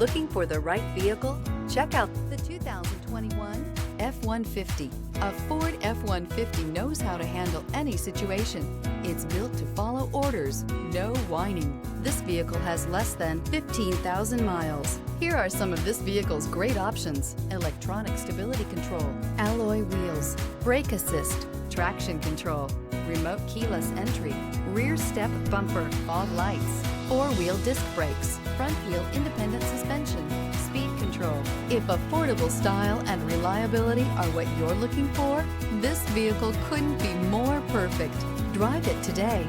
Looking for the right vehicle? Check out the 2021 F-150. A Ford F-150 knows how to handle any situation. It's built to follow orders, no whining. This vehicle has less than 15,000 miles. Here are some of this vehicle's great options: electronic stability control, alloy wheels, brake assist, traction control, remote keyless entry, rear step bumper, fog lights, four-wheel disc brakes, front wheel independent suspension, speed control. If affordable style and reliability are what you're looking for, this vehicle couldn't be more perfect. Drive it today.